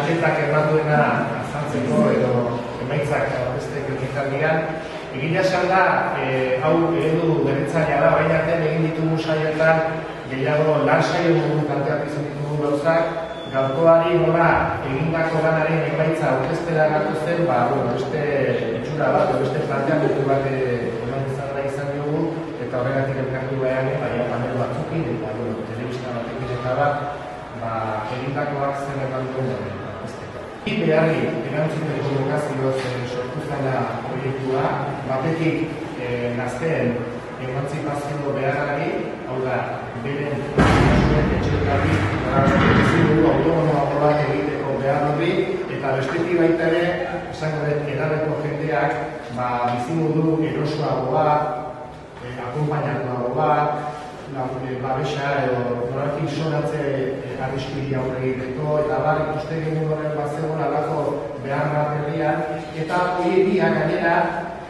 maketak eman duena azaltzeko edo emaitzak aurkezteko ekitaldian. Egia esan da, hau eredu berritzailea da, baina egin ditugu saioetan gehiago lan saio dugu planteatu izan ditugu gauzak, gaurkoari nola egindako lanaren emaitza aurkeztera gatozen, beste itxura bat, beste planteamendu bat eman izan dugu, eta horregatik elkartu behan, baina panel batzukin, eta telebista batekin eta bat, egindakoak zer eman duen aurkezteko. Beharri, erantzuteko bokazioz sortu zela proiektua, batetik gazteen emantzipazio beharrari, hau da, beren etxeetatik, autonomoa bat egiteko behar hori, eta bestetik baita ere, esango dut, edadeko jendeak, bizimodu erosoago bat, akompainatuago bat, babesa edo noraki sonatze arriskiri aurre egiteko, eta ikuste genuen horren bat zegoen alako behar bat herrian, eta hori biak gainera,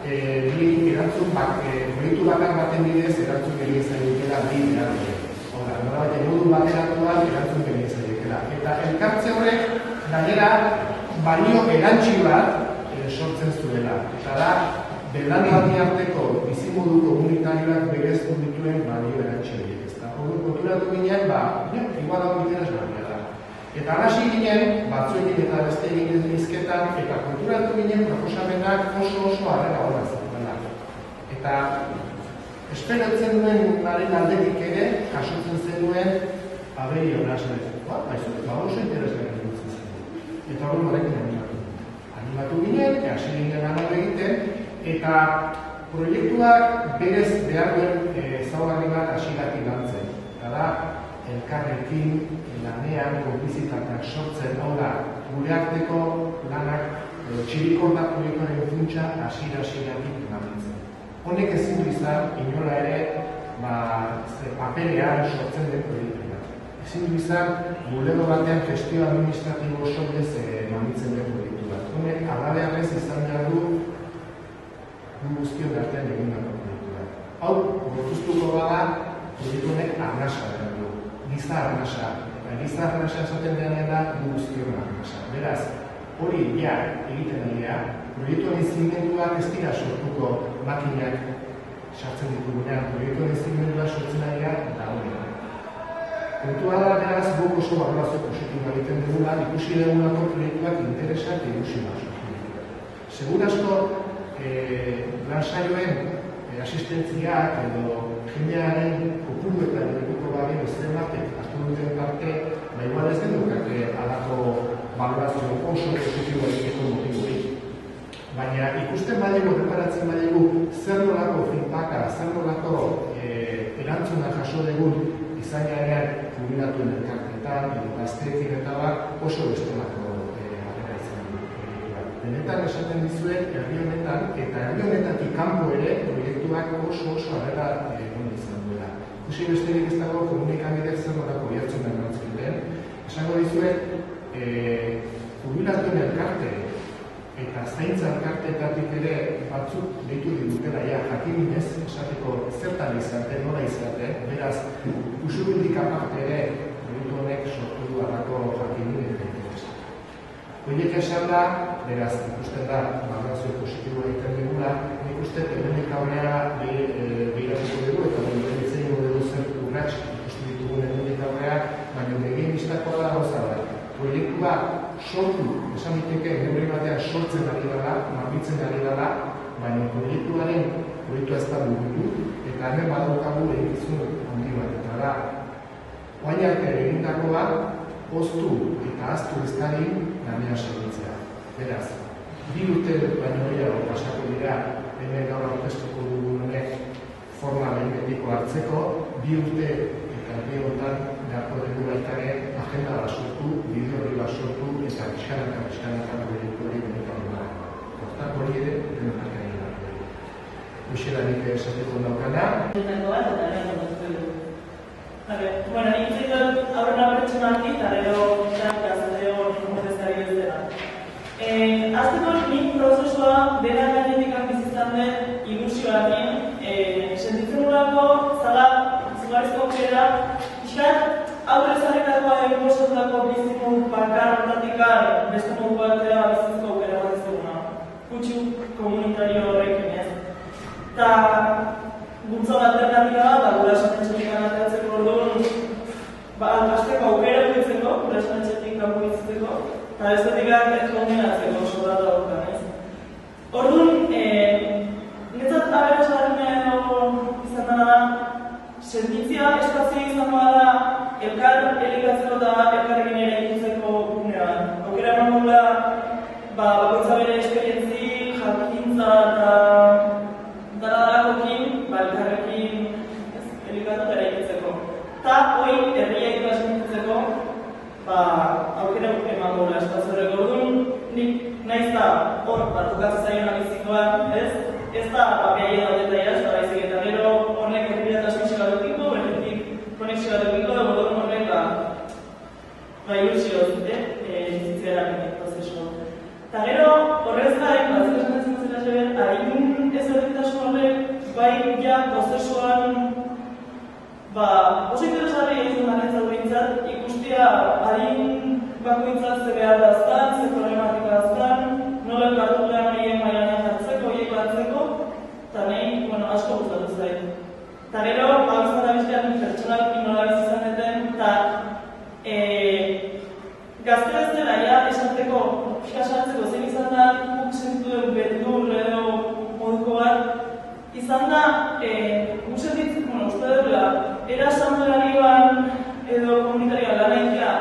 bi erantzun proiektu bakar baten bidez erantzun geniezaiekela bi behar dira. Hora, norabait modu bateratuan erantzun geniezaiekela. Eta elkartze horrek, gainera, balio erantzi bat sortzen zuela. Eta da, belarri arteko bizimodu komunitarioak berezko dituen balio erantzi horiek. Hori konturatu ginen, igual hau bidea desberdina da. Eta hasi ginen, batzuekin eta beste egin dizketan, eta konturatu ginen proposamenak oso harrera hona zutela. Eta esperatzen duen garen aldetik ere, jasotzen zenuen aberi hona zen. Oso interesgarri dutzen zen. Eta hori horrekin animatu ginen, hasi ginen lan hori egiten, eta proiektuak berez behar duen ezaugarri bat hasieratik lantzen. Eta da, elkarrekin, lanean, konplizitateak sortzen, hau da, gure arteko lanak txirikorda proiektuaren funtsa hasieratik lantzen. Honek ezin du izan, inola ere, paperean sortzen den proiektua. Ezin du izan, bulego batean gestio administratibo oso bez mamitzen den proiektua. Honek, alabearrez izan behar du guztion artean egindako proiektua. Hau, gortuztuko bada, proiektu honek arnasa behar du. Giza arnasa. Eta giza arnasa esaten denean da guztion arnasa. Beraz, hori egiten dira, proiektu honen zimenduak ez dira sortuko makinak sartzen ditugunean. Proiektu honen zimenduak sortzen dira daudean. Kontua da, beraz, guk oso balorazio positiboa egiten dugula, ikusi dugulako proiektuak interesak ikusi bat sortu ditu. Segur asko, lan saioen asistentziak edo jendearen kopuruetan egiteko bagen ezten batek hartu duten parte, igual ez den dukate alako balorazio oso positiboa egiteko motiborik. Baina ikusten badego, preparatzen badego, zer nolako feedbacka, zer nolako erantzuna jaso dugun izainaren jubilatuen elkartetan, edo gazteekin eta oso bestelako harrera izan du. Benetan esaten dizuet, herri honetan, eta herri honetatik kanpo ere, proiektuak oso harrera egon izan duela. Ikusi besterik ez dago komunikabidek zer nolako bihartzen den erantzuten. Esango dizuet, jubilatuen elkarte eta zaintza elkarteetatik ere batzuk deitu ditutela jakinez esateko zertan izaten, nola izaten, beraz, usubildik aparte ere proiektu honek sortu du harrako jakinin eta interesa. Horiek esan da, beraz, ikusten da, balorazio positiboa egiten dugula, nik uste hemenik aurrera behiratuko dugu eta behitzen dugu zer urrats ikusten ditugun hemenik aurrera, baina begien biztakoa da gauza da. Proiektua sortu, esan diteke, neurri batean sortzen ari dela, marbitzen ari dela, baina proiektua ez da burutu, eta hemen badaukagu egizun handi bat. Eta da, oain arte egindakoa, oztu eta aztu ez dari lanean segitzea. Beraz, 2 urte baino gehiago pasako dira, hemen gaur aurkeztuko dugun honek forma behin-betiko hartzeko, 2 urte eta biegotan beharko dugu baitare agenda bat sortu, bideo hori bat sortu, eta bizkanaka proiektu hori benetan da. Hortak hori ere, benetan egin da. Uxelarik esateko daukana. Bueno, nik zaitot aurrena pertsonatik, eta gero gazteo ordezkari ez dela. Azteko nik prozesua bera gainetik bizizan den ilusioakin, sentitzen nolako zala zugarizko aukera, pixkat aurrez arretakoa egin bosatutako bizimun bakar hortatikar beste modu batera bizitzeko aukera bat ezaguna. Kutsu komunitario horrekin ez. Eta bultzada alternatiba da gurasoen etxetik ateratzeko orduan hasteko aukera edukitzeko, gurasoen etxetik kanpo bizitzeko, eta bestetik ez kondenatzeko soldata horretan ez. Orduan, netzat aberasgarria edo izan dena da, sentitzia espazio izan da elkar elikatzeko eta elkarrekin ere ikitzeko gunean. Aukera eman dugula, bakoitza bere esperientzi, jakintza eta darakokin, elkarrekin elikatu eta ere ikitzeko. Eta hoi herria ikasen ikitzeko, aukera eman dugula espazio horreko. Orduan, nik nahiz da hor batukatzen zaioan bizikoan, ez da papiaia da detaia, ez da baizik eta gero horrek herria eta esmixi bat dukiko, berretik konexio bat dukiko, dago horrek ilusioz, bizitzeran prozesu. Eta gero horrez gain, batzuk esatzen zela zeben, hain ez horretasun horrek, bai ja prozesuan oso interesgarria izan danetzat behintzat, ikustia hain bakoitzat ze behar daztan, ze problematika daztan, nola elkartu behar nahien maianean jartzeko, hiek batzeko, eta nahi, asko gustatu zait. Eta gero, izan da bestean pertsonak nola bizizan deten, eta gazte ez dela, esateko, pixkasartzeko, zen izan da, guk sentuen beldur edo moduko bat, izan da, guk sentitzen, uste dela, era santuarioan edo komunitarioan lan egitea,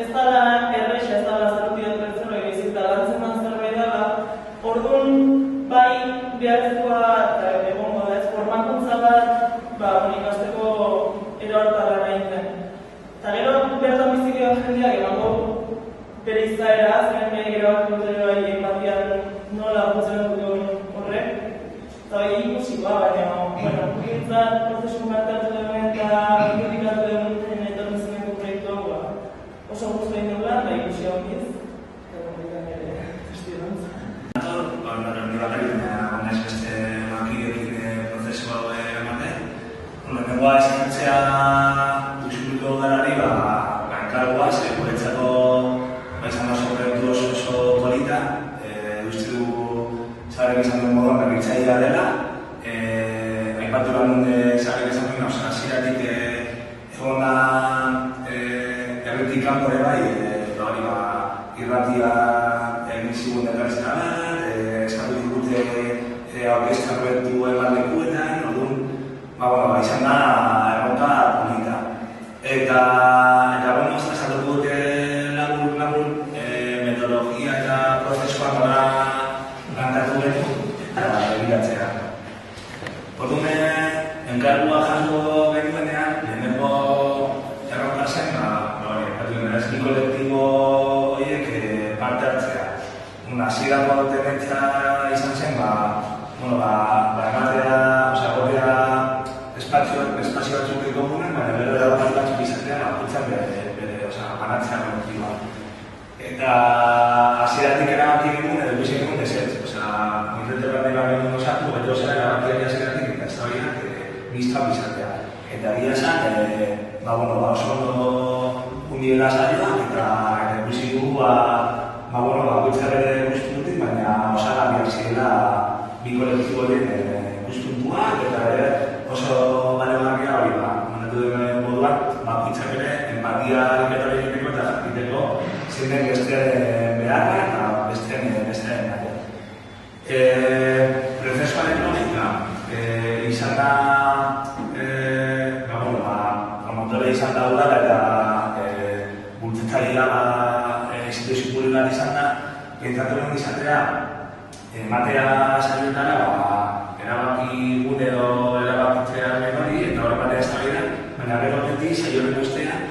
ez dala erreixa, ez dala zarutiat bertzero egizik, eta lantzen man zerbait dela, orduan, bai behartzekoa, eta egongo da ez, formakuntza bat, ikasteko erortara lan egiten. Eta gero, bertan bizikioa jendeak emango bere izaera, zeren behin gero bat gotero empatian nola funtzionan duten horrek, eta bai ikusikoa, baina, gukintzat, prozesu martatu duen eta kritikatu duen etornizimeko proiektu oso guztu egin dugula, eta ikusi hau giz, eta kondikan ere testionantz. Nire bakarrik, naiz beste makidekin prozesu hau ematen. Lehenengoa esatzea duxuriko garari, enkargoa, guretzako izan oso proiektu oso polita, uste du zarek izan duen moduan berritzailea dela, aipatu lan dute zarek izan duen hasieratik egon da erretik kanpore bai, irratia egin zigun dekartzen bat, eskatu digute aurkezta proiektu eman lekuetan, orduan, izan da erronka polita. Eta, esatuko dute labur, metodologia eta prozesua nola plantatu betu, eta begiratzea. Orduan, enkargua jaso betuenean, lehenengo erronka zen, bi kolektibo horiek parte hartzea. Hasierako tendentzia izan zen, ematea, gorria espazio batzuk komunen, baina bero erabat batzuk izatea, bakutzen banatzea kolektiboa. Eta hasieratik erabaki genuen, edo bizi genuen desetz. Komunitate bat nahi bat osatu, beto zera erabakiak hasieratik eta eztabaidak biztuak izatea. Eta egia esan, oso ondo undiela saioak eta bizi dugu bakoitza bere guztutik, baina osagarriak zirela bi kolektibo horien guztuntuak eta oso balegarria hori manatu duen moduan bakoitza bere empatia ariketari egiteko eta jakiteko zein den bestearen beharra eta bestearen nahi. Prozesua elektronika izan da promotore izan da udala eta bultzatzailea instituzio publikoan izan da, pentsatu lehen izatea, ematea saioetara, erabaki gune edo erabakitzea hori, eta hori batea eztabaida, baina gero horretik saio horren ostean,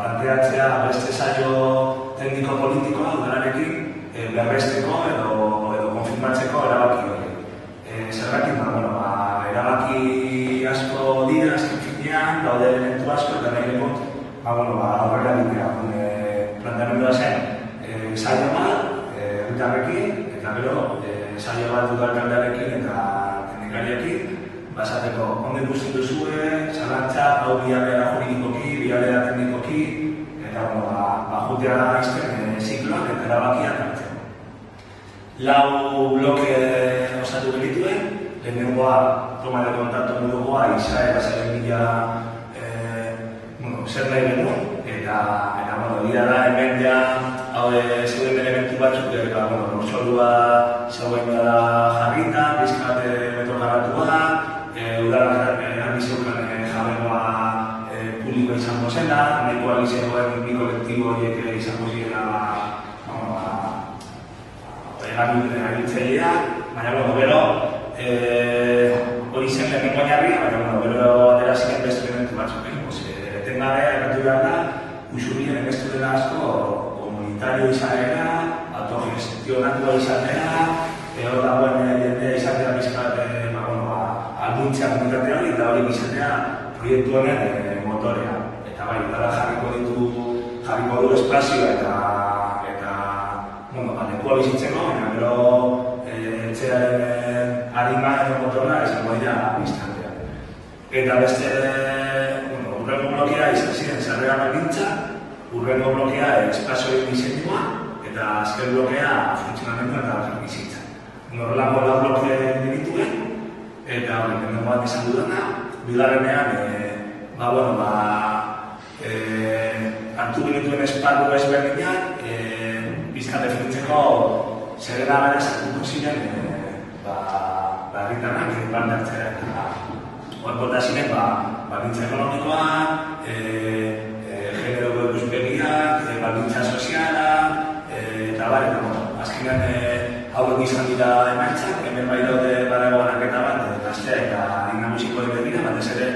planteatzea beste saio tekniko-politikoa udalarekin berresteko edo konfirmatzeko erabaki hori. Zergatik, erabaki asko dira, azken finean, daude elementu asko eta nahi lekot, aurrera ditea. Planteamendua zen saio bat, herritarrekin, eta gero saio bat udalkaldearekin eta teknikariekin, basateko ondo ikusten duzue, zalantza, hau bialera juridikoki, bialera teknikoki, eta urtea izten zikloak eta erabakiak hartzen. 4 bloke osatu genituen, lehenengoa tomare kontaktu modukoa izaera zeren bila zer nahi genuen, eta egia da hemen ja zeuden elementu batzuk, lurzoldua zegoen da jarrita, pizka bat beto garatua, udara agizeukan jabegoa publikoa izango zela, nahiko agizegoen bi kolektibo horiek izango zirela erabiltzailea, baina gero hori zen lehenengo oinarria, baina gero atera ziren beste elementu batzuk. Etengabe, erratu behar da, usurien emestu dela asko komunitario izanera, autogestionatua izanera, hor dagoen jendea izatera bizkat alduntzea komunitatea hori eta hori izatea proiektu honen motorea. Eta bai, dara jarriko du espazioa eta lekua bizitzeko, baina gero etxearen harima edo motorra izango dira biztantea. Eta beste urrengo blokea izan ziren zerrera baldintza, urrengo blokea espazioen diseinua, eta azken blokea funtzionamendu eta bizitza. Horrelako 4 bloke dituen, eta lehenengo bat izan dudana, bigarrenean hartu genituen esparru ezberdinak, bizka definitzeko zerrera gara esatuko ziren herritarrak parte hartzea. Horkota ziren, baldintza ekonomikoa, generoko ikuspegiak, baldintza soziala, eta azkenean hauek izan dira emaitzak, hemen bai daude badago banaketa bat, gaztea eta dinamiziko dira, batez ere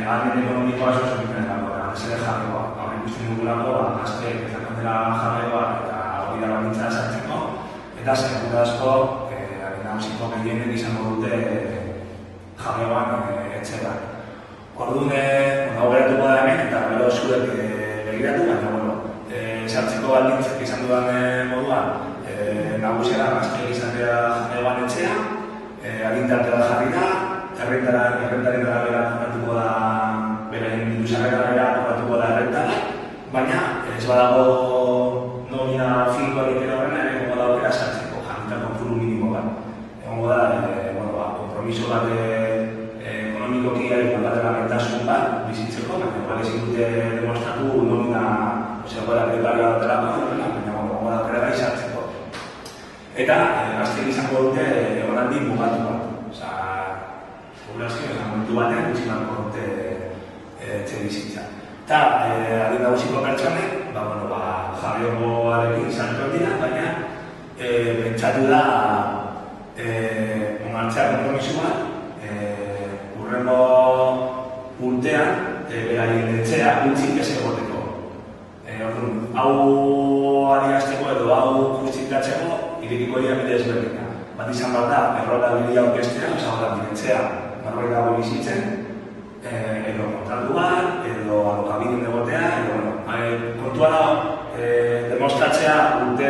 ahalmen ekonomikoa sozialen dago, batez ere jarregoa. Hauek ikusten dugulako, gazteek ezaten dela jarregoa eta hori da baldintza sartzeko, eta segura asko dinamiziko gehienek izango dute jabegoan etxera. Orduan, augeratuko da hemen, eta gero zuek begiratu, baina, sartzeko baldintzak izan dudan moduan, nagusiera gazteak izatea jabegoan etxea, agintartea jarri da, errentaren arabera kobratuko da, beraien induzaren arabera kobratuko da errentara, baina ez badago nomina finkorik edo horrena, egongo da aukera sartzeko, jarrita konfuru minimo bat. Egongo da, kompromiso bat ekonomikoki igualdatera bentasun bat bizitzeko, baina ezin dute demostratu nomina zegoela prekarioa datelako, baina egongo da aukera gai sartzeko. Eta gazteek izango dute egonaldi mugatu bat. Populazio momentu batean gutxi marko dute etxe bizitza. Eta adin nagusiko pertsonek, jabegoarekin sartu dira, baina pentsatu da martxea kompromisua, urrengo urtean beraien etxea gutxik ez egoteko. Hau adierazteko edo hau justikatzeko irekiko dira bide ezberdina. Bat izan bat da, errota bilia aurkestea, esan etxea norbait dago bizitzen, edo kontratuan, edo alokabideen egotea, kontua da demostratzea urte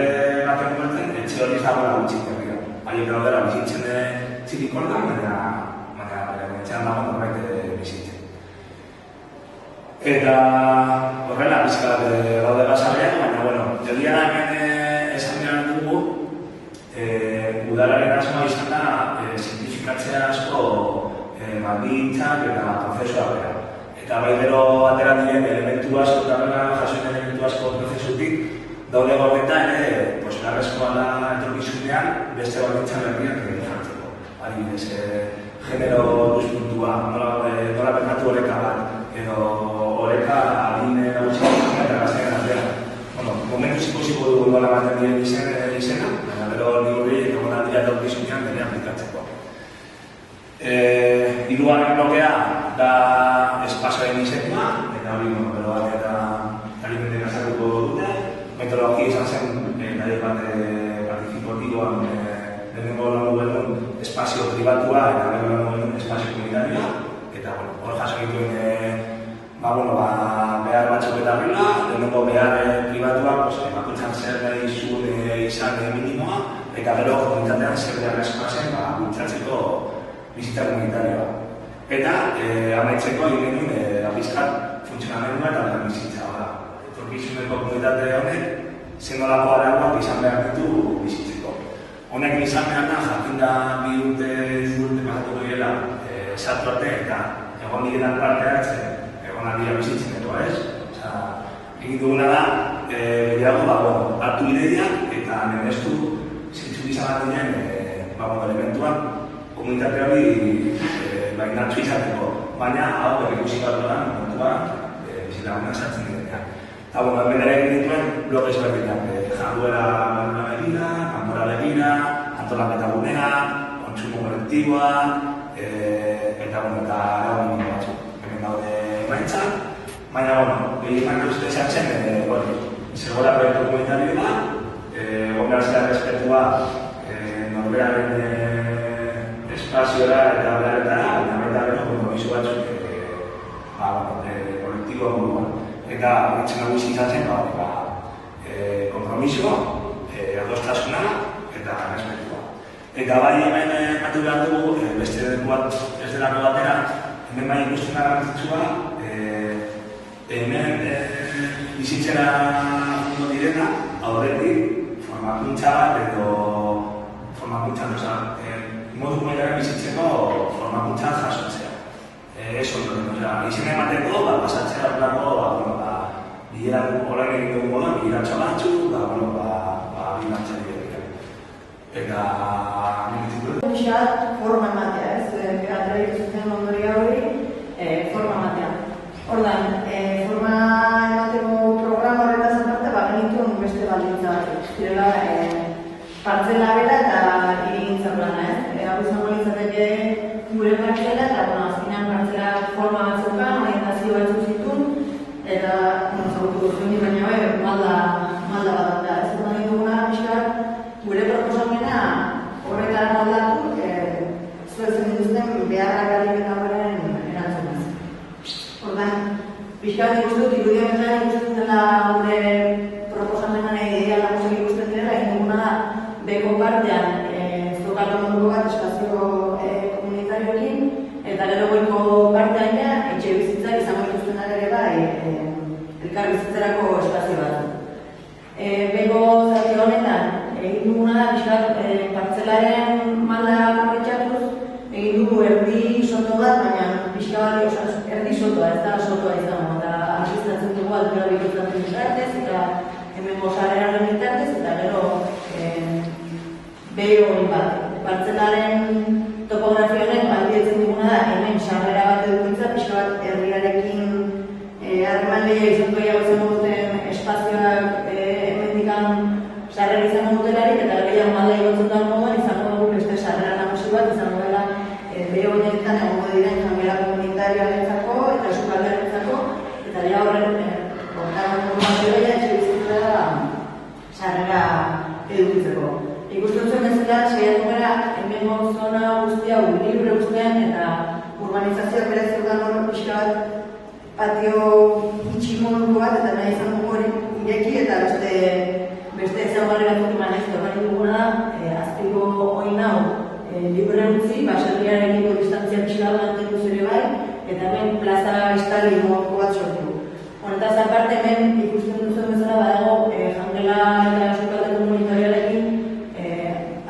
baten duerten, etxe hori ez dagoela gutxik herria. Haiek daudela bizitzen txikikorda, baina etxean dago norbait bizitzen. Eta horrela, bizkat daude basarrean, baina, egia da hemen esan behar dugu, udalaren asmoa izan da simplifikatzea asko baldintzak eta prozesuak bera. Eta bai gero atera diren elementu asko eta bera jasoen elementu asko prozesutik daude gorreta ere garrezkoa da etorkizunean beste baldintza berriak jartzeko. Adibidez, genero duzpuntua, nola pentsatu oreka bat, edo oreka adin nagusiak eta gaztean artean. Momentuz ikusiko dugu nola baten diren izena, baina gero nigurri egon dira etorkizunean bere aplikatzeko. Hirugarren blokea da espazioaren diseinua, eta hori gero bat eta talimentek azalduko dute. Metodologia izan zen nahi bat participotiboan lehenengo lan duen espazio pribatua eta gero lan duen espazio komunitarioa. Eta hor jaso dituen behar batzuk eta horrela, lehenengo behar pribatua bakoitzan zer nahi zuen izan minimoa, eta gero komunitatean zer beharrezkoa zen bultzatzeko bizita komunitarioa. Eta amaitzeko egin genuen bizkat funtzionamendua eta lan bizitza. etorkizuneko komunitate honek zenolako arauak izan behar ditu bizitzeko. Honek izan behar da, jakinda bi urte pasatuko direla sartu arte eta egon direnak parte hartzen, egon aldia bizitzen edo ez. Egin duguna da, gehiago hartu ideia eta nebestu zintzuk izan bat dinen elementuan komunitate hori bainatzu izateko. Baina, hau berrikusi bat duan, momentua, bizitagunak sartzen direnean. Eta, hemen ere egin dituen blog ezberdinak, jarduera barruna begira, kanpora begira, antolaketa gunea, kontsumo kolektiboa, eta arau minimo batzuk. Hemen daude emaitza, baina, gehienak uste sartzen, segora proiektu komunitario da, gomerazia respetua norberaren espaziora eta beharretara, eta baita bero kompromiso batzuk kolektibo moduan. Eta horretzen nagusi izatzen, kompromiso, adostasuna eta respetua. Eta bai hemen batu behar dugu, beste ez delako batera, hemen bai ikusten garrantzitsua, hemen bizitzera ondo direna, aurretik, formakuntza bat edo modu komunitatean bizitzeko formakuntzan jasotzea. Ez ondoren, izena emateko, pasatzea horrelako, bilerak horrek egin dugu moduan, bileratxo batzu, bileratxa diretik. Eta, Pixat, forma ematea, ez? Atreik zuten ondoria hori, forma ematea. Ordan, forma emateko programa horretaz aparte, genituen beste baldintza batzuk. Zirela, partzela bera eta hirigintza plana, ez? Hau izango litzateke gure partzela eta, azkenean partzela forma batzukan, orientazio batzuk zituen, eta, zautu zuen baina malda bat da, ez? Nahi duguna, pixkat, gure proposamena horretara moldatu, zuetzen dituzten beharrak eta horren erantzunaz. Ordan, pixkat ikusten dut, irudionetan ikusten dela gure proposamenan idea nagusiak ikusten direla, egin duguna da, beko partean zokalo moduko bat espazio komunitarioekin, eta gero goiko partean etxe bizitzak izango dituzten ere bai, elkar bizitzerako espazio bat. Beko zati honetan, egin duguna da, pixkat, partzelaren malda korretxatuz, egin dugu erdi soto bat, baina pixka bat erdi sotoa, ez da sotoa izango, eta asistatzen dugu aldera bikotatzen bitartez, eta hemen gozareraren bitartez, eta gero behi hori bat. Partzelaren topografia honek baldietzen duguna da, hemen sarrera bat edukitza, pixka bat herriarekin harreman lehia izango izango duten espazioak hemendikan sarrera izango dutelarik, eta gehiago malda igotzen da moduan izango dugu beste sarrera nagusi bat, izango dela behi honetan egongo diren jangela komunitarioarentzako eta sukaldearentzako, eta lehia horren portaran formazioa etxe bizitzera sarrera edukitzeko. Ikusten zuen bezala, saiatu gara hemengo zona guztia libre uztean eta urbanizazioak berezio da hori pixka bat patio itximoduko bat eta nahi izan dugu hori ireki eta beste ezaugarri batzuk eman ez dugari duguna da, azpiko oin hau libre utzi, baserriarekiko distantzia pixka bat mantendu ere bai, eta hemen plaza estali moduko bat sortu. Honetaz aparte hemen ikusten duzuen bezala badago jangela eta sukalde komunitarioarekin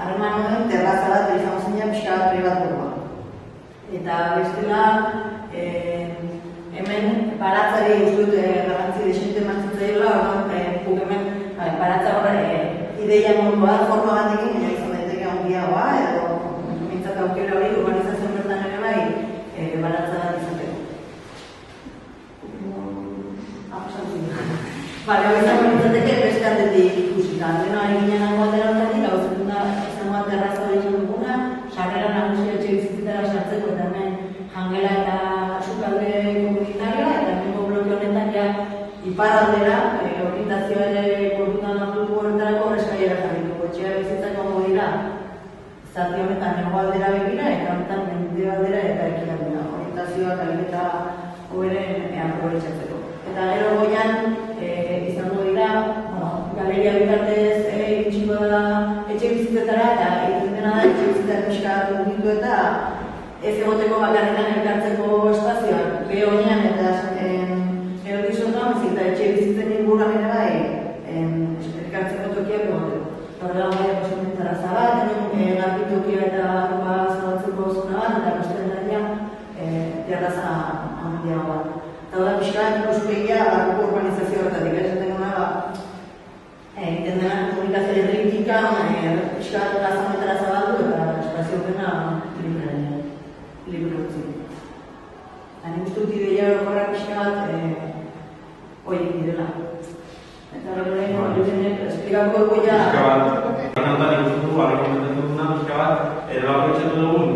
harreman honen terraza bat izango zenean pixka bat pribatukoa. Eta bestela hemen baratzari uste dut garrantzi desente emantzitzaiola, guk hemen baratza horre ideia modua forma batekin, baina izan daiteke handiagoa, edo mintzat aukera hori urbanizazioan bertan ere bai baratza bat izateko. Hau izango nintzateke beste aldetik ikusita. Dena eginen nago aldera horretik, hau izango terraza hori izan duguna, sarrera nagusia etxe bizitzetara sartzeko eta hemen jangela eta sukalde komunitarioa, eta hemengo bloke honetan ja iparraldera, orientazioa ere kontutan hartuko horretarako horrezkaiera jarrituko. Etxea bizitzak ongo dira, zati honetan hegoaldera begira, eta honetan mendebaldera eta ekialdera. Orientazioa eta hoberen aprobetxatzeko. Eta gero goian izango dira, galeria bitartez iritsiko da etxe bizitzetara eta egiten dena da etxe bizitzetan pixka mugitu eta ez egoteko bakarretan elkartzeko espazioak beho oinan eta erdizotan, eta etxe bizitzen inguruan elkartzeko tokiak egoteko. Horrela bai, posiblementara zabal, garbi tokia eta arroba zabaltzeko zona bat, eta posten terraza handia bat. Eta da, pixkat, ikuspegia, arroko urbanizazio horretatik, esaten gona, egiten dena komunikazio erritika, pixkat gazanetara zabaldu eta espazio horrena libre utzi. Hain guztut ideia horrek pixkat horiek direla. Eta horrein, esplikatuko dugu ja... Horretan ikusten dugu, arrekomendatu duguna, edo aprotxatu dugun,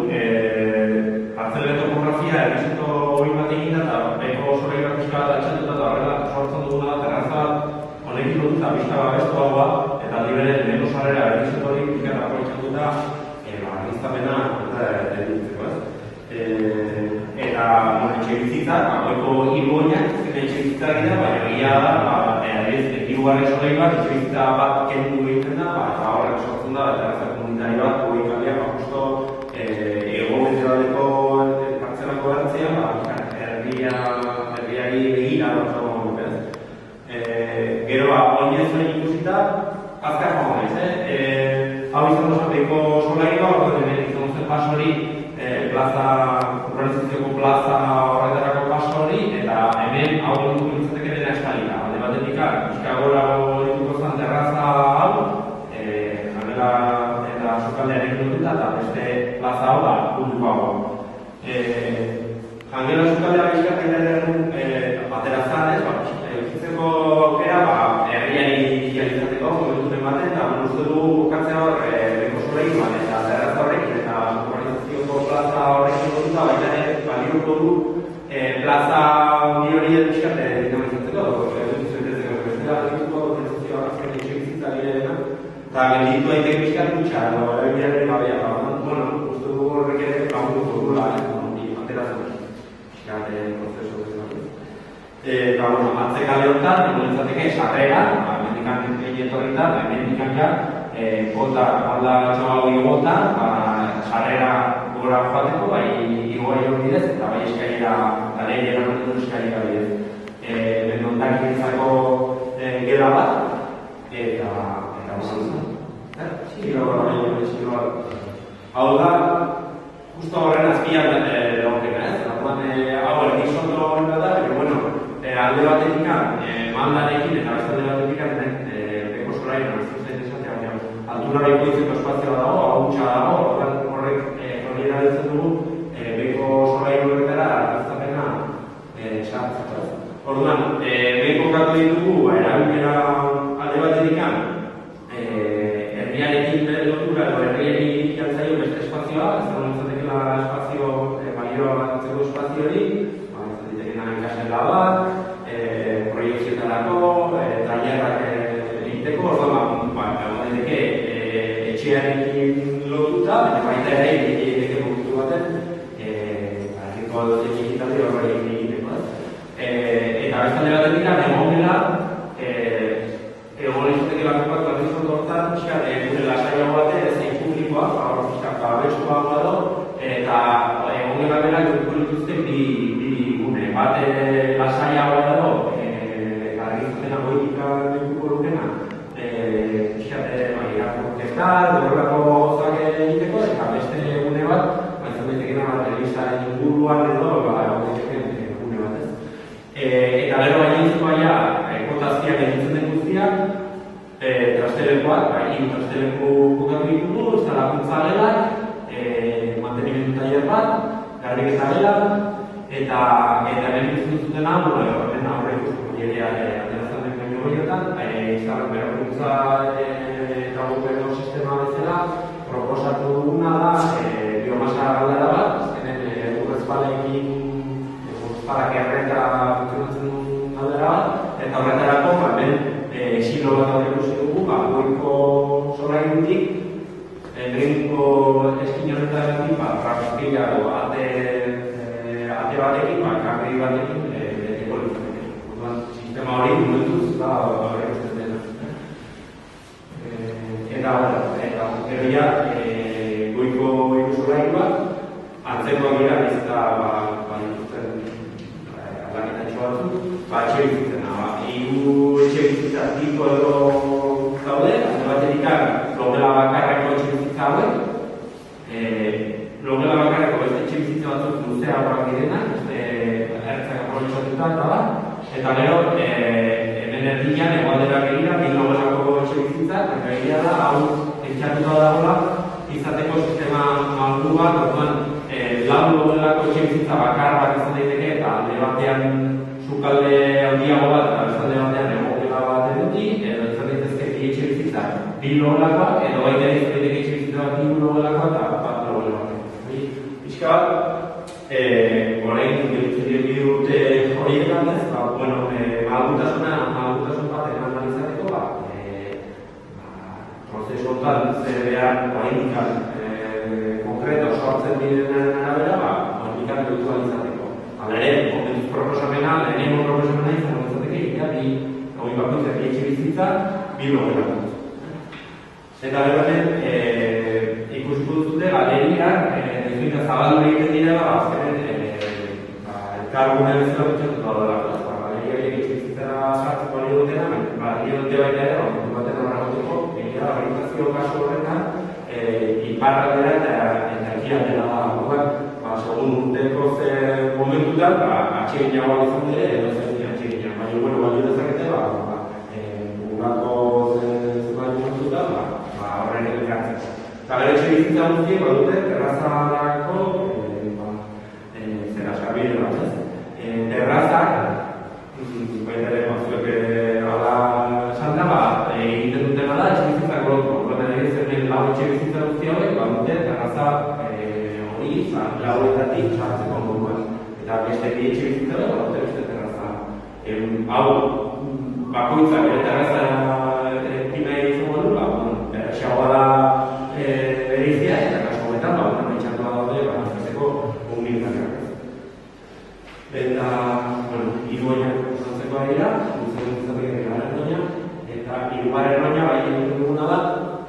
hartzele topografia, egizeko hori bat egin eta beko zorreira pixka bat atxatuta eta horrela sortzen duguna terraza honekin lotuta pixka babestuagoa eta libere leheno sarrera egizeko hori pixka aprotxatuta argiztapena edutzeko ez. Eta etxe bizitzak, goiko hiruoinak, etxe bizitzak dira, baina egia da, hirugarren solei bat, etxe bizitza bat kendu egiten da, eta horrek sortzen da, terraza komunitari bat, hori kalea, justo ego-mendebaldeko partzelako erratzea, herriari begira dutako gukez. Gero, oinez ikusita, azkar joan naiz, hau izan duzateko solairua, orduan izan zen pas hori, urbanizazio plaza horretarako paso hori, eta hemen hau dituko nintzateke dena eskalita. Alde batetik, Euskagorago dituko zen terraza hau, janela eta sukaldearen dutela, eta beste plaza hau da, publikoago. Jangela sukaldearen izkatzen aterazan, eukitzeko aukera, herriari izateko, komentuten baten, eta uste du bukatzea hor, beko solein bat, eta terraza horrekin, eta plaza horrekin dututa, baita ere, balioko du plaza hori pixkate dinamizatzeko, dutizioetetzeko bestela, dituko organizazioa azken etxe bizitza direna, eta gelditu daiteke pixkat gutxa, edo erabilaren babea, bueno, uste dugu horrek ere lagunduko dugula, ateratzen pixkate prozesu bezala. Eta, bueno, atzekale honetan, nintzateke sarrera, mendikan etorrita, mendikan ja, gota, alda txoa gota, sarrera gora joateko, bai igoi hori bidez, eta bai eskailera, eta lehen eramanetun eskailera bidez. Benontak izako gela bat, eta hau da, justo horren azpian daukena, ez? Hau erdik soto hori bat da, pero bueno, alde batetik mandarekin eta beste alde batetik beko solain zuzen esatea, baina altura ikoitzeko espazioa dago, agutxa dago, horrek hori erabiltzen dugu beko solain horretara argaztapena sartzeko. Orduan, beko katu ditugu erabilera alde batetik herriarekin lotura edo herriari jantzaio beste espazioa, ez da nintzateke espazio balioa batzeko espazio hori, ikasela bat, proiektzietarako, trailerrak egiteko, orduan, daiteke etxearekin lotuta, eta baita ere egiteke momentu baten, herriko digitali horre egiteko. Eta bestalde batetik, egon dela, egon izateke lako bat batizot hortan, gure lasaiago bate, zein publikoa, babestua edo, eta egon dela bera, gure dituzten bi gune. Bat lasaiago edo, argiztena goitika dituko lukena, horrelako gozak egiteko, eta beste gune bat, izan daitekena telebistaren inguruan edo, gune bat ez. Eta gero gainentzeko aia, kotazkiak egitzen den guztiak, trastelekoak, hiru trasteleku kokatu ditugu, ez da lakuntza gelak, mantenimendu tailer bat, garbiketa gela, eta hemen ikusten dutena, hemen aurre ikusten dira ateratzen den gaino horietan, izan berakuntza eta gopero sistema bezala, proposatu duguna da, biomasa galdera bat, azkenen urrezpalekin, urrezpalak erreta funtzionatzen duen galdera bat, eta horretarako, hemen silo bat hori ikusi dugu, goiko solairutik, behinko eskin horretarekin, rapazpila edo ate batekin, kakri batekin, beteko litzateke. Sistema hori momentuz da horrek usten dena. Eta gero ja, goiko solairuak, antzekoak dira, bizta dituzten aldaketatxo batzuk, etxe bizitzen. hiru etxebizitza tipo edo daude, alde batetik logela bakarreko etxebizitza hauek, logela bakarreko beste etxebizitza batzuk luzeagoak direnak, ertzak aprobetxatuta eta da, eta gero, hemen erdian, egualdera begira, bi logelako etxebizitza, eta egia da, hau entxatuta dagoela, izateko sistema malgu bat, orduan, lau logelako etxebizitza bakar bat izan daiteke, eta alde batean sukalde handiago bat, eta alde batean egogela bat eduki, edo izan daitezke bi etxebizitza bi logelakoak, edo baita izan daiteke etxebizitza bat bi logelakoak, eta bat logelakoak. Pixka bat, orain bide urte horietan ez, malgutasun baten analizateko, prozesu honetan behar oraindikan konkreto sortzen direnen arabera, oraindikan lotua izateko. Hala ere, momentuz proposamena, lehenengo proposamena izango izateke, bi bakoitzak bi etxebizitza, bi logelako. Eta beronen, ikusiko duzute, galeriak, eta zabaldu egiten direla, azkenen, elkargune bezala pentsatuta daudelako. Galeriak etxebizitzara sartzeko balio dutena, balio dute baita ere, baten horregoteko, orientazio kasu horretan, iparraldera eta ekialdera da. Segun urteko ze momentutan, atxeginagoak izan dira, edo zen atxeginagoak. Baina, balio dezakete, urako zebait momentutan, horren elkartzeko. Eta gero etxebizitza guztiek, badute, terrazarako, zera eskabide bat, ez? Terrazak, baita ere, zuek ala esan da, egiten dutena da, etxebizitza goroko. Horretan ere, zer lau etxebizitza guzti hauek, badute, terraza hori, lauetatik sartzeko moduan. Eta beste bi etxebizitza da, badute beste terraza. Hau, bakoitza, bere terraza primea izango du, berrexagoa da berizia, eta kasu honetan, etxatua daude, izateko humilitateak. Eta, hiruainak zantzeko dira, eta hirugarren roina bai egiten duguna da,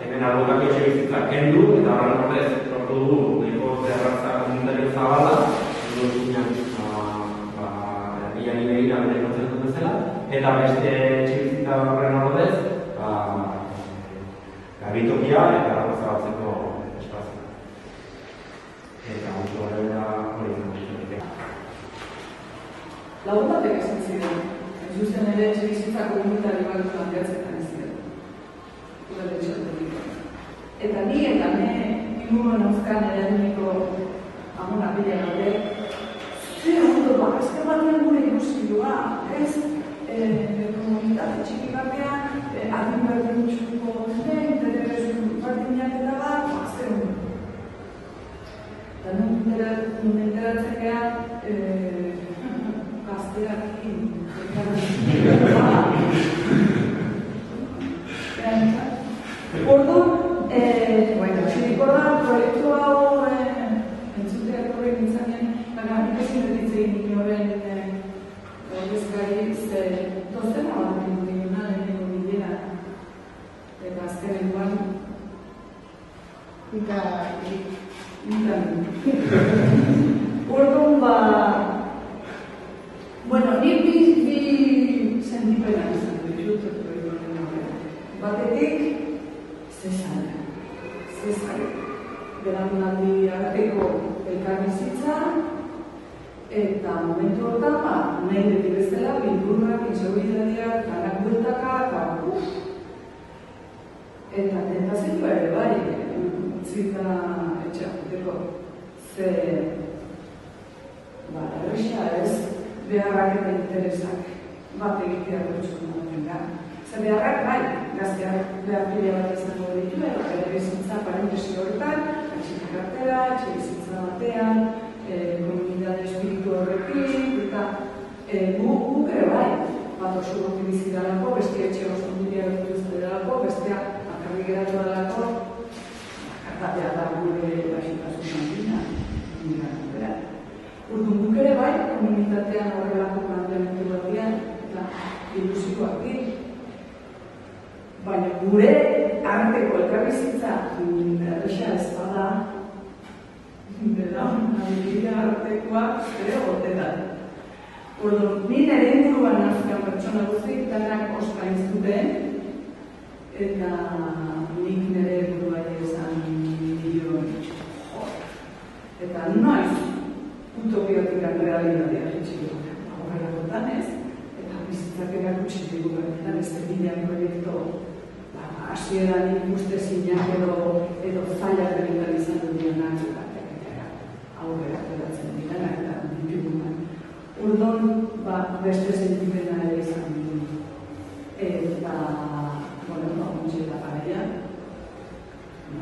hemen albokako etxebizitza kendu, eta horren horrez lortu dugu nahiko terraza komunitario zabala, herrian begira bere kontzertu bezala, eta beste etxebizitza horren horrez, garbitokia eta zabaltzeko espazio. Eta horrela hori izan. Lagun batek esan ziren, zuzen ere etxebizitza komunitarioak planteatzetan ziren. Eta ni eta inguruan euskan eraniko amona bila gaude, ze ondo azken batean gure ikusilua, ez? Komunitate txiki batean, adin berdin txuko zen, interes berdinak eta bat, azken ondo. Eta nun enteratzen gehan, gazterakin, orduan, zirikorda proiektu hau entzuteak horrein izanen, baina nik ezin dutitzen inoren ordezkari ze dozena bat egin lehenengo bidea eta azkenen guan orduan bueno, nik bi sentipena izan dut batetik Zezare, belaunaldi arteko elkarbizitza eta momentu horretan, nahi beti bezala, bilburrak, inseguridadiak, lanak bueltaka, eta tentazioa ere bai, utzita etxakuteko. Ze, erresa ez, beharrak eta interesak bat egitea pertsona baten da. Zer beharrak bai, gazteak behar pila bat izango ditu, eta bizitza parentesi horretan, atxiki kartera, etxebizitza batean, komunitate espiritu horrekin, eta guk ere bai, bat oso goki bizidalako, bestia etxe gozkonduria dituzte dalako, bestia akarri geratu dalako, kartatea da gure basitasun handina, Urduan guk ere bai, komunitatean horrelako planteamendu batean, eta ilusikoak dira. Baina gure arteko elkarbizitza erresa ez bada, belaunaldia artekoa ere gotetan. Orduan, ni nire inguruan nazkan pertsona guztik danak ospain zuten, eta nik nire burua esan nioen. Eta noiz utopiotik realitatea jitsi dut. Aurrera dutan ez, eta bizitzak erakutsi digu benetan ez bidean proiektu hasieran ikustezinak edo zailak benetan izan duenak aurrera geratzen dira eta ditugunak. Orduan, beste sentimena ere izan dugu. Eta, ontsi eta parean,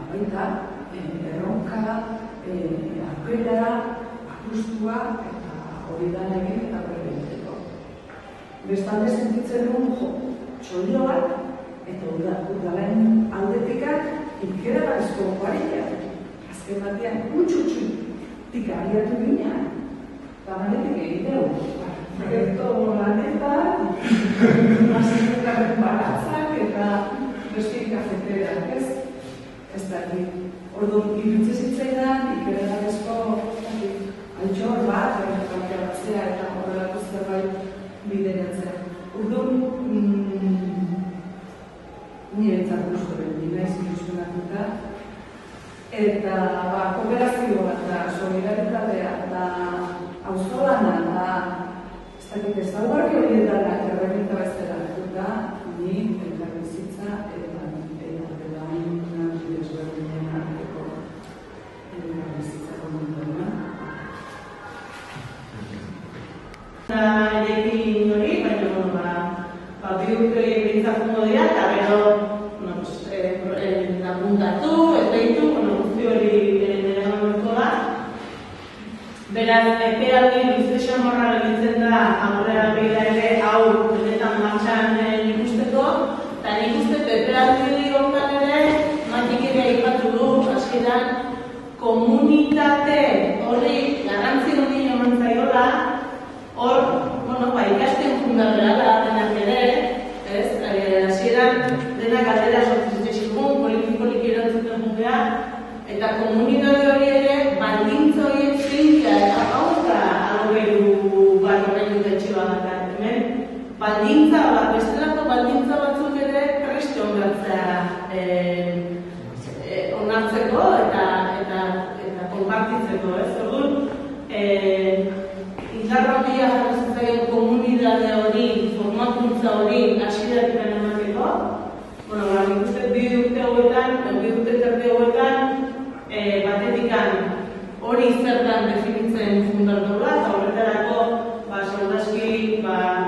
baita, erronka, aukera, apustua, eta hori da egin eta hori egiteko. Bestalde sentitzen dugu, txolio bat, eta udalen aldetikak ikeragarrizko guariak. Azken batean, utxutxutik abiatu ginean. Eta manetik egiteu, proiektu lanetan, mazinetan baratzak eta besti kafeterak, ez da egin. Orduan, irutze zitzaidan, ikeragarrizko altxor bat, kateatzea eta horrelako zerbait bideratzea. Orduan, niretzat guztu behar naiz ilusionatuta. Eta kooperazio bat da, solidaritatea da, auzolana da, ez dakit ez daugarri horietan erreminta bezala da, ni elkarbizitza eta belaun desberdinen arteko elkarbizitza komunitatea. Erekin hori, baina bi urte bintzatuko dira, eta gero apuntatu, ezbeitu, guzti hori nire gaurko da. Beraz, epealdi luze xamorra gelditzen da aurrera begira ere hau benetan martxan ikusteko, eta nik uste epealdi horretan ere matik ere aipatu du, hasieran komunitate horri garrantzi hori eman zaiola, hor, ikasten fundamental da denak ere, hasieran denak galdera sortzen zigun, politikolik erantzuten jungea, eta komunitate hori ere baldintza horiek zeintzea eta hauka alogeiru bat horrein dut etxioa dakar. Hemen, baldintza bat, bestelako baldintza batzuk ere preste onartzeko eta konpartitzeko, ez? Orduan, indarratia jarrazen zaion komunitate hori, formakuntza hori hasieratik emateko, nik uste bi urte terdi hauetan, batetikan hori zertan definitzen fundardola, eta horretarako saudazki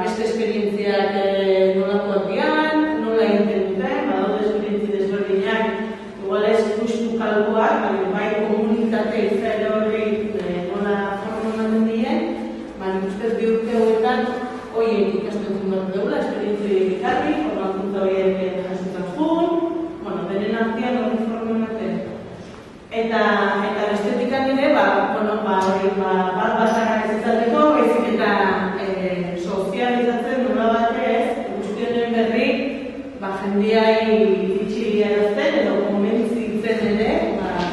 beste esperientziak nolakoak dian, nola egiten duten, badaude esperientzi desberdinak, igual ez justu kalkoak, bai komunitate izaera hori nola formatzen dien, nik uste bi urte hauetan horiek ikasten fundardola, esperientzi ikarri, formakuntza horiek jasutan jugun, beren artean hori formematen. Eta bestetikan ere, bat-batzak ez izateko, baizik eta sozializatzen nola batez, guztionen berri, jendeai itxiarazten edo konbentzitzen ere,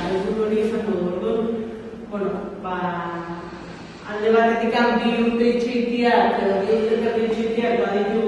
helburu hori izango du. Alde batetikan bi urte itxeitiak, edo bi urte itxeitiak baditu